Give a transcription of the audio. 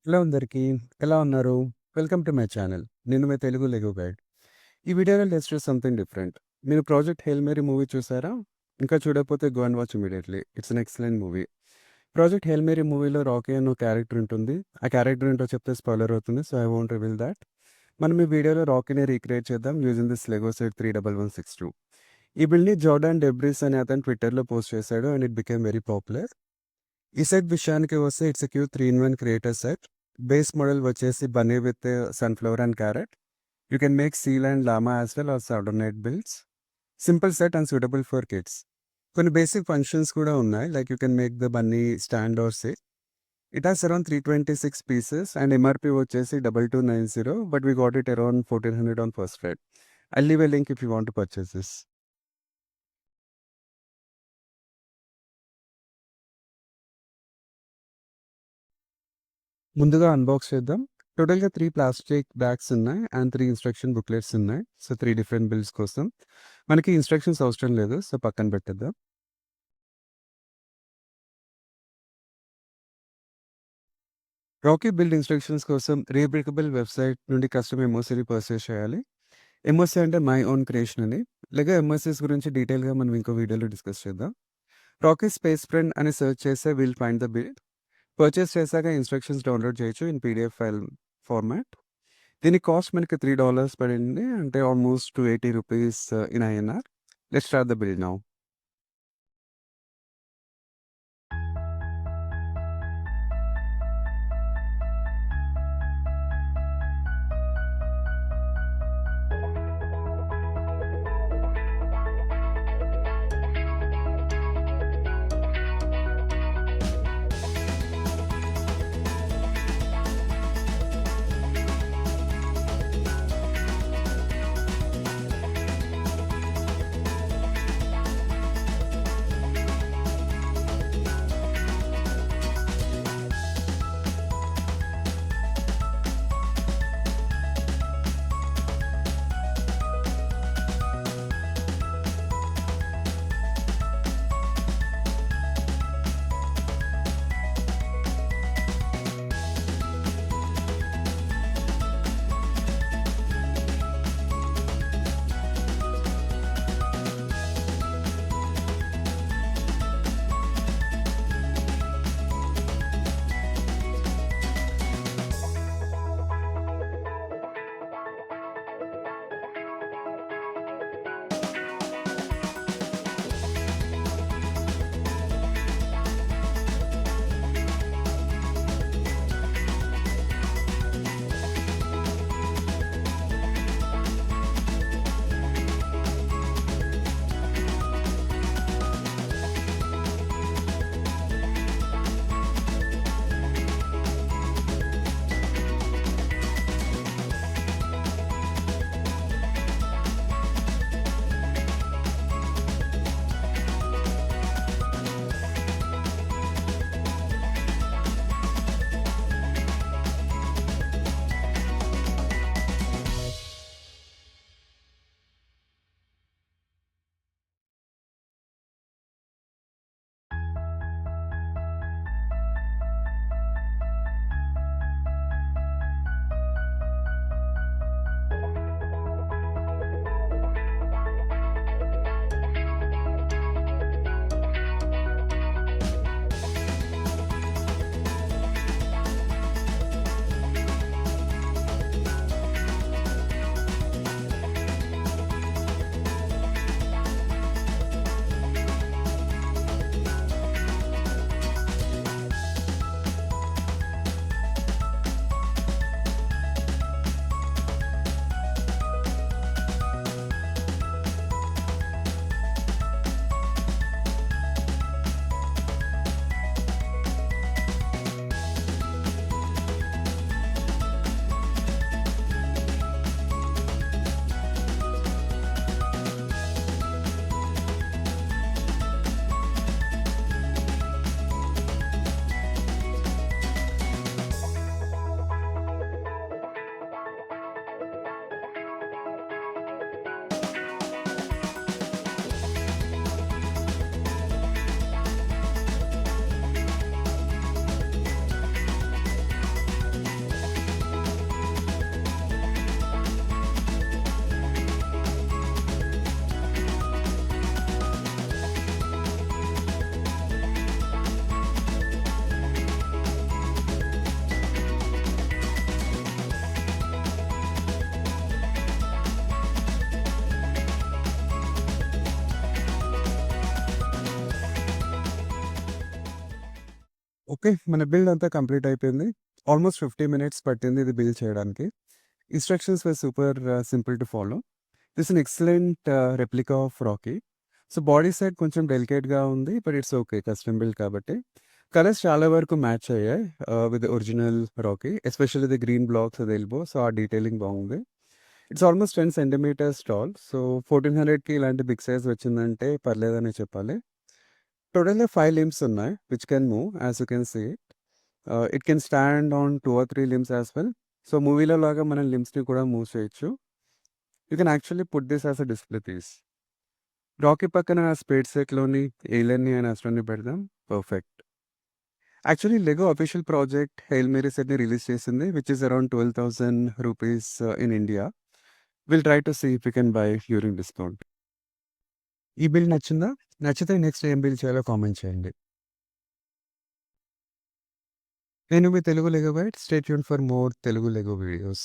Hello అందరికీ. ఎలా ఉన్నారు? Welcome to my channel. నేను మీ తెలుగు లెగో గైడ్. ఈ వీడియోలో లెట్స్ డూ సంథింగ్ డిఫరెంట్. మీరు 'ప్రాజెక్ట్ హెయిల్ మేరీ' మూవీ చూసారా? ఇంకా చూడకపోతే go and watch immediately. It's an excellent movie. 'Project Hail Mary' మూవీలో రాకీ అని ఒక క్యారెక్టర్ ఉంటుంది. ఆ క్యారెక్టర్ ఏంటో చెప్తే స్పాయిలర్ అవుతుంది. So, I won't reveal thought. మనం ఈ వీడియోలో రాకీని రీక్రియేట్ చేద్దాం యూజింగ్ దిస్ లెగో సెట్ 31162. ఈ బిల్డ్‌ని జోర్డాన్ డెబ్రిస్ అనే అతను ట్విట్టర్‌లో పోస్ట్ చేశాడు and it became very popular. ఈ సెట్ విషయానికి వస్తే it's a cute 3-in-1 creator set. Base model వచ్చేసి bunny with sunflower and carrot. You can make seal and llama as well or subordinate builds. Simple set and suitable for kids. కొన్ని basic functions కూడా ఉన్నాయి. Like you can make the bunny stand or sit. It has around 326 pieces and MRP వచ్చేసి 2290 but we got it around 1400 on first Friday. I'll leave a link if you want to purchase this. ముందుగా unbox చేద్దాం. టోటల్‌గా 3 plastic bags ఉన్నాయి and 3 instruction booklets ఉన్నాయి. So, 3 different builds కోసం. మనకి instructions అవసరం లేదు. సో, పక్కన పెట్టేద్దాం. రాకీ బిల్డ్ ఇన్‌స్ట్రక్షన్స్ కోసం రీబ్రేకబుల్ వెబ్‌సైట్ నుండి కస్టమ్ ఎంఓసీని పర్చేస్ చేయాలి. ఎంఓసీ అంటే మై ఓన్ క్రియేషన్ అని. లెగో ఎంఓసీస్ గురించి డీటెయిల్‌గా మనం ఇంకో వీడియోలో డిస్కస్ చేద్దాం. రాకీ స్పేస్ ఫ్రెండ్ అని సెర్చ్ చేస్తే will find the build. Purchase చేశాక ఇన్‌స్ట్రక్షన్స్ డౌన్‌లోడ్ చేయొచ్చు ఇన్ పీడీఎఫ్ ఫైల్ ఫార్మాట్. దీని కాస్ట్ మనకి $3 పడింది. అంటే almost $280 in INR. Let's start the build now. Okay. మన బిల్డ్ అంతా కంప్లీట్ అయిపోయింది. ఆల్మోస్ట్ 50 మినిట్స్ పట్టింది ఇది బిల్డ్ చేయడానికి. Instructions were super simple to follow. This an excellent replica of Rocky. So, body side కొంచెం డెలికేట్‌గా ఉంది. But it's okay. Custom build కాబట్టి. కలర్స్ చాలా వరకు మ్యాచ్ అయ్యాయి with original Rocky. Especially the green blocks, అది ఎల్బో. సో, ఆ detailing బాగుంది. It's almost 10 centimetres tall. So, 1400కి ఇలాంటి బిగ్ సైజ్ వచ్చిందంటే పర్లేదనే చెప్పాలి. టోటల్‌గా 5 లింబ్స్ ఉన్నాయి which can move as you can see. It can stand on 2 or 3 limbs as well. So, మూవీలో లాగా మనం లింబ్స్‌ని కూడా మూవ్ చేయొచ్చు. You can actually put this as a display piece. Rocky పక్కన స్పేడ్ సెట్‌లోని ఏలియన్‌ని అండ్ ఆస్ట్రోని పెడదాం. Perfect. Actually Lego official project Hail Mary సెట్‌ని రిలీజ్ చేసింది which is around 12,000 rupees in India. Will try to see if you can buy during discount. ఈ build నచ్చిందా? నచ్చితే నెక్స్ట్ ఏం బిల్డ్ చేయాలో కామెంట్ చేయండి. నేను మీ Telugu Lego guide. Stay tuned for more Telugu Lego videos.